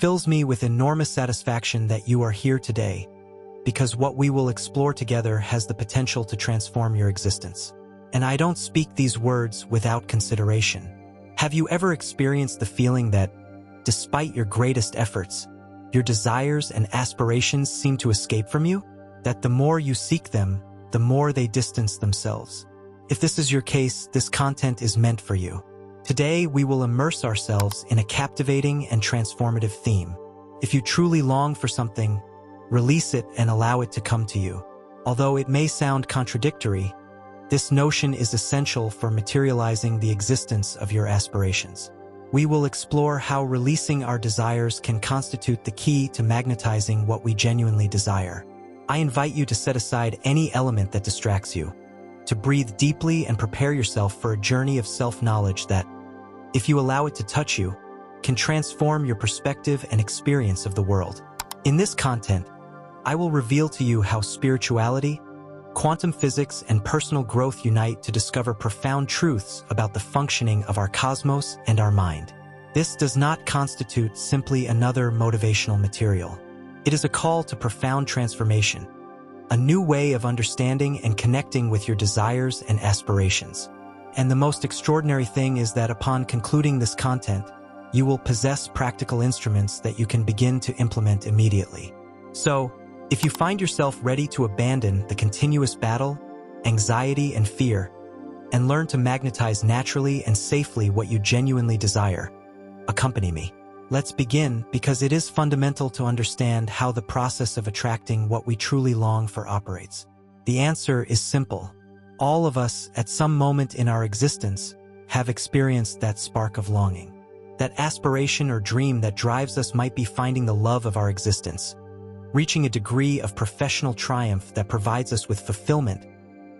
fills me with enormous satisfaction that you are here today, because what we will explore together has the potential to transform your existence. And I don't speak these words without consideration. Have you ever experienced the feeling that, despite your greatest efforts, your desires and aspirations seem to escape from you? That the more you seek them, the more they distance themselves? If this is your case, this content is meant for you. Today, we will immerse ourselves in a captivating and transformative theme. If you truly long for something, release it and allow it to come to you. Although it may sound contradictory, this notion is essential for materializing the existence of your aspirations. We will explore how releasing our desires can constitute the key to magnetizing what we genuinely desire. I invite you to set aside any element that distracts you, to breathe deeply and prepare yourself for a journey of self-knowledge that, if you allow it to touch you, can transform your perspective and experience of the world. In this content, I will reveal to you how spirituality, quantum physics, and personal growth unite to discover profound truths about the functioning of our cosmos and our mind. This does not constitute simply another motivational material. It is a call to profound transformation, a new way of understanding and connecting with your desires and aspirations. And the most extraordinary thing is that upon concluding this content, you will possess practical instruments that you can begin to implement immediately. So, if you find yourself ready to abandon the continuous battle, anxiety, and fear, and learn to magnetize naturally and safely what you genuinely desire, accompany me. Let's begin, because it is fundamental to understand how the process of attracting what we truly long for operates. The answer is simple. All of us, at some moment in our existence, have experienced that spark of longing. That aspiration or dream that drives us might be finding the love of our existence, reaching a degree of professional triumph that provides us with fulfillment,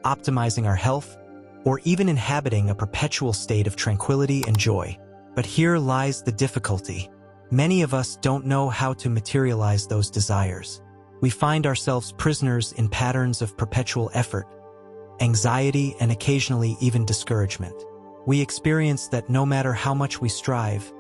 optimizing our health, or even inhabiting a perpetual state of tranquility and joy. But here lies the difficulty. Many of us don't know how to materialize those desires. We find ourselves prisoners in patterns of perpetual effort, anxiety, and occasionally even discouragement. We experience that no matter how much we strive,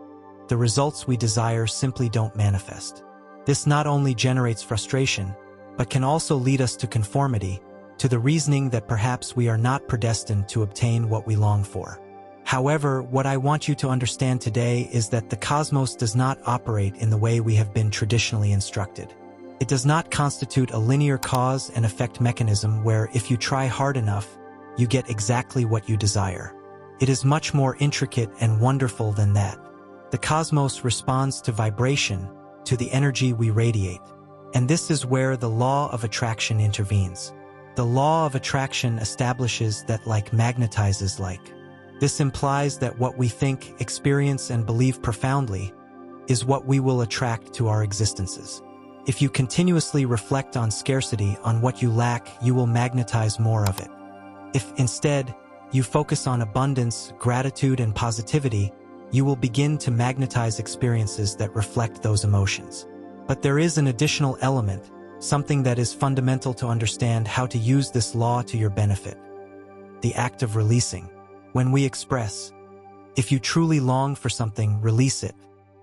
the results we desire simply don't manifest. This not only generates frustration, but can also lead us to conformity, to the reasoning that perhaps we are not predestined to obtain what we long for. However, what I want you to understand today is that the cosmos does not operate in the way we have been traditionally instructed. It does not constitute a linear cause and effect mechanism where if you try hard enough, you get exactly what you desire. It is much more intricate and wonderful than that. The cosmos responds to vibration, to the energy we radiate. And this is where the law of attraction intervenes. The law of attraction establishes that like magnetizes like. This implies that what we think, experience, and believe profoundly is what we will attract to our existences. If you continuously reflect on scarcity, on what you lack, you will magnetize more of it. If instead you focus on abundance, gratitude, and positivity, you will begin to magnetize experiences that reflect those emotions. But there is an additional element, something that is fundamental to understand how to use this law to your benefit. The act of releasing. When we express, "If you truly long for something, release it,"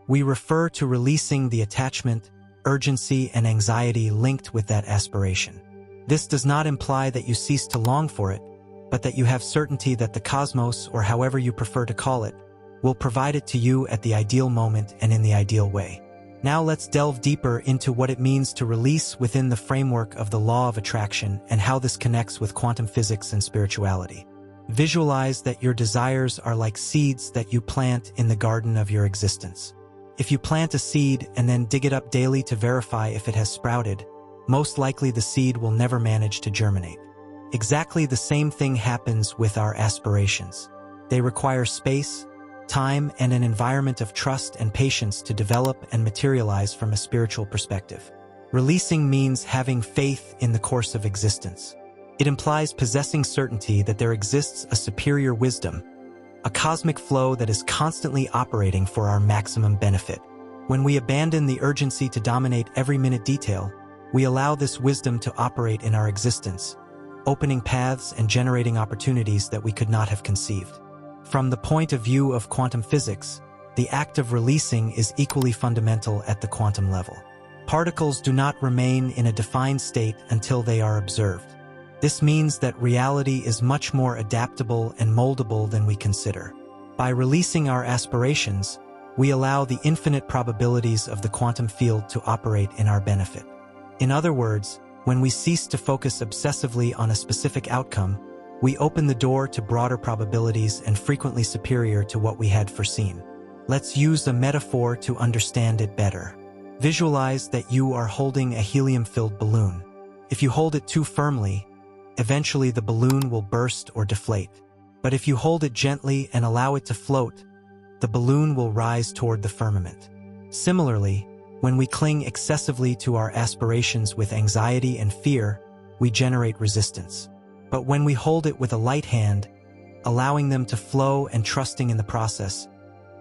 we refer to releasing the attachment, urgency, and anxiety linked with that aspiration. This does not imply that you cease to long for it, but that you have certainty that the cosmos, or however you prefer to call it, will provide it to you at the ideal moment and in the ideal way. Now let's delve deeper into what it means to release within the framework of the law of attraction and how this connects with quantum physics and spirituality. Visualize that your desires are like seeds that you plant in the garden of your existence. If you plant a seed and then dig it up daily to verify if it has sprouted, most likely the seed will never manage to germinate. Exactly the same thing happens with our aspirations. They require space, time, and an environment of trust and patience to develop and materialize from a spiritual perspective. Releasing means having faith in the course of existence. It implies possessing certainty that there exists a superior wisdom, a cosmic flow that is constantly operating for our maximum benefit. When we abandon the urgency to dominate every minute detail, we allow this wisdom to operate in our existence, opening paths and generating opportunities that we could not have conceived. From the point of view of quantum physics, the act of releasing is equally fundamental at the quantum level. Particles do not remain in a defined state until they are observed. This means that reality is much more adaptable and moldable than we consider. By releasing our aspirations, we allow the infinite probabilities of the quantum field to operate in our benefit. In other words, when we cease to focus obsessively on a specific outcome, we open the door to broader probabilities and frequently superior to what we had foreseen. Let's use a metaphor to understand it better. Visualize that you are holding a helium-filled balloon. If you hold it too firmly, eventually the balloon will burst or deflate. But if you hold it gently and allow it to float, the balloon will rise toward the firmament. Similarly, when we cling excessively to our aspirations with anxiety and fear, we generate resistance. But when we hold it with a light hand, allowing them to flow and trusting in the process,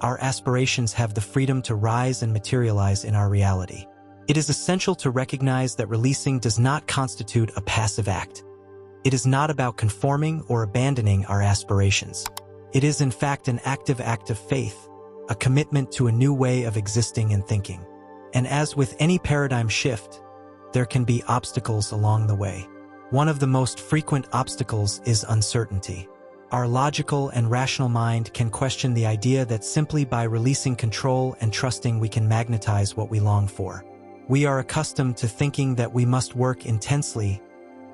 our aspirations have the freedom to rise and materialize in our reality. It is essential to recognize that releasing does not constitute a passive act. It is not about conforming or abandoning our aspirations. It is in fact an active act of faith, a commitment to a new way of existing and thinking. And as with any paradigm shift, there can be obstacles along the way. One of the most frequent obstacles is uncertainty. Our logical and rational mind can question the idea that simply by releasing control and trusting we can magnetize what we long for. We are accustomed to thinking that we must work intensely,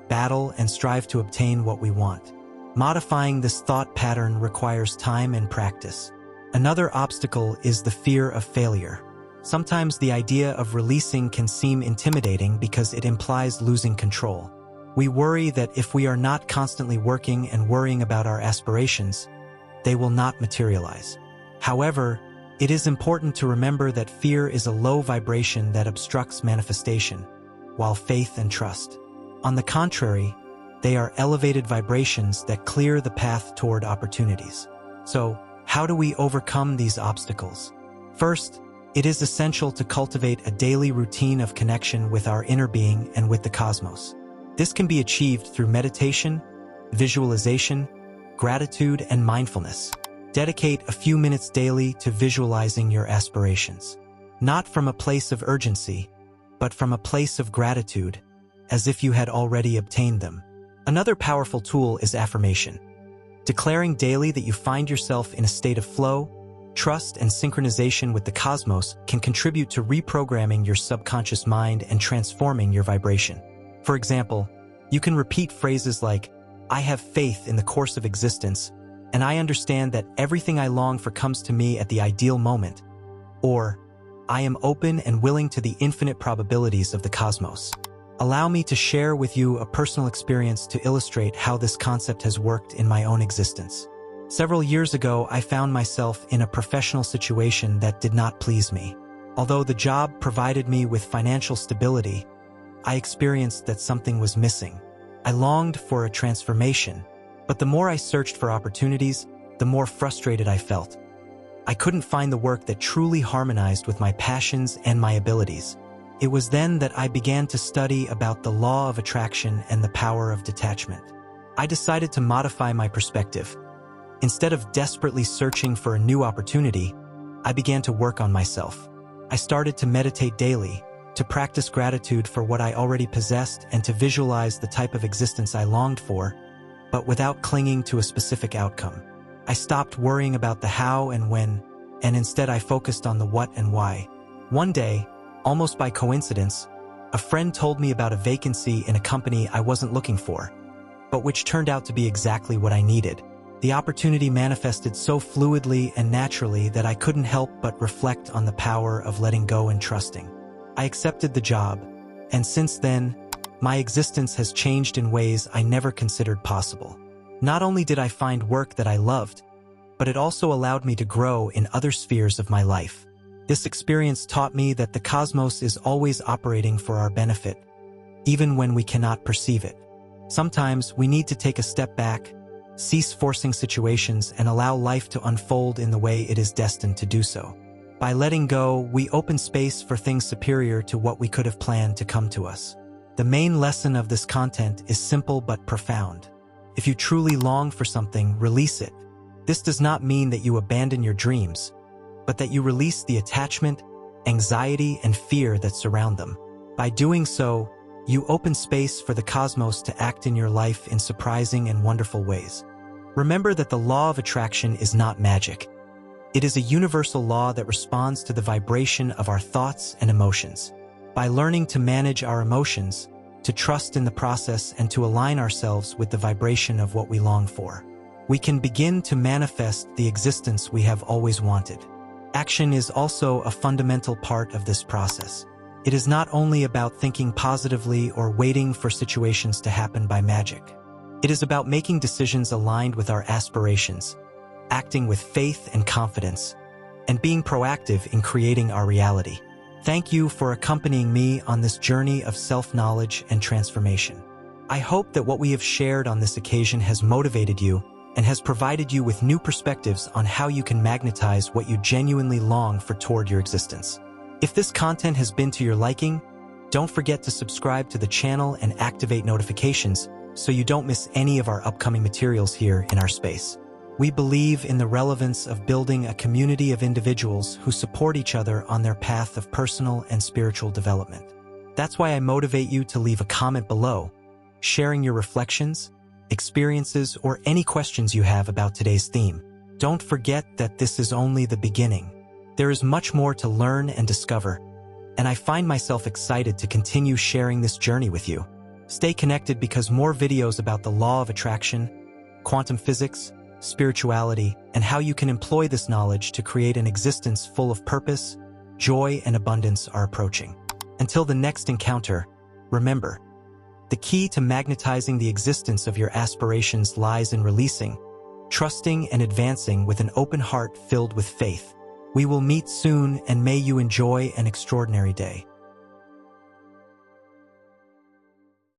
battle, and strive to obtain what we want. Modifying this thought pattern requires time and practice. Another obstacle is the fear of failure. Sometimes the idea of releasing can seem intimidating because it implies losing control. We worry that if we are not constantly working and worrying about our aspirations, they will not materialize. However, it is important to remember that fear is a low vibration that obstructs manifestation, while faith and trust, on the contrary, they are elevated vibrations that clear the path toward opportunities. So, how do we overcome these obstacles? First, it is essential to cultivate a daily routine of connection with our inner being and with the cosmos. This can be achieved through meditation, visualization, gratitude, and mindfulness. Dedicate a few minutes daily to visualizing your aspirations, not from a place of urgency, but from a place of gratitude, as if you had already obtained them. Another powerful tool is affirmation. Declaring daily that you find yourself in a state of flow, trust, and synchronization with the cosmos can contribute to reprogramming your subconscious mind and transforming your vibration. For example, you can repeat phrases like, "I have faith in the course of existence," and "I understand that everything I long for comes to me at the ideal moment," or "I am open and willing to the infinite probabilities of the cosmos." Allow me to share with you a personal experience to illustrate how this concept has worked in my own existence. Several years ago, I found myself in a professional situation that did not please me. Although the job provided me with financial stability, I experienced that something was missing. I longed for a transformation, but the more I searched for opportunities, the more frustrated I felt. I couldn't find the work that truly harmonized with my passions and my abilities. It was then that I began to study about the law of attraction and the power of detachment. I decided to modify my perspective. Instead of desperately searching for a new opportunity, I began to work on myself. I started to meditate daily, to practice gratitude for what I already possessed, and to visualize the type of existence I longed for, but without clinging to a specific outcome. I stopped worrying about the how and when, and instead I focused on the what and why. One day, almost by coincidence, a friend told me about a vacancy in a company I wasn't looking for, but which turned out to be exactly what I needed. The opportunity manifested so fluidly and naturally that I couldn't help but reflect on the power of letting go and trusting. I accepted the job, and since then, my existence has changed in ways I never considered possible. Not only did I find work that I loved, but it also allowed me to grow in other spheres of my life. This experience taught me that the cosmos is always operating for our benefit, even when we cannot perceive it. Sometimes we need to take a step back, cease forcing situations, and allow life to unfold in the way it is destined to do so. By letting go, we open space for things superior to what we could have planned to come to us. The main lesson of this content is simple but profound. If you truly long for something, release it. This does not mean that you abandon your dreams, but that you release the attachment, anxiety, and fear that surround them. By doing so, you open space for the cosmos to act in your life in surprising and wonderful ways. Remember that the law of attraction is not magic. It is a universal law that responds to the vibration of our thoughts and emotions. By learning to manage our emotions, to trust in the process, and to align ourselves with the vibration of what we long for, we can begin to manifest the existence we have always wanted. Action is also a fundamental part of this process. It is not only about thinking positively or waiting for situations to happen by magic. It is about making decisions aligned with our aspirations, acting with faith and confidence, and being proactive in creating our reality. Thank you for accompanying me on this journey of self-knowledge and transformation. I hope that what we have shared on this occasion has motivated you and has provided you with new perspectives on how you can magnetize what you genuinely long for toward your existence. If this content has been to your liking, don't forget to subscribe to the channel and activate notifications so you don't miss any of our upcoming materials here in our space. We believe in the relevance of building a community of individuals who support each other on their path of personal and spiritual development. That's why I motivate you to leave a comment below, sharing your reflections, experiences, or any questions you have about today's theme. Don't forget that this is only the beginning. There is much more to learn and discover, and I find myself excited to continue sharing this journey with you. Stay connected because more videos about the law of attraction, quantum physics, spirituality, and how you can employ this knowledge to create an existence full of purpose, joy, and abundance are approaching. Until the next encounter, remember, the key to magnetizing the existence of your aspirations lies in releasing, trusting, and advancing with an open heart filled with faith. We will meet soon, and may you enjoy an extraordinary day.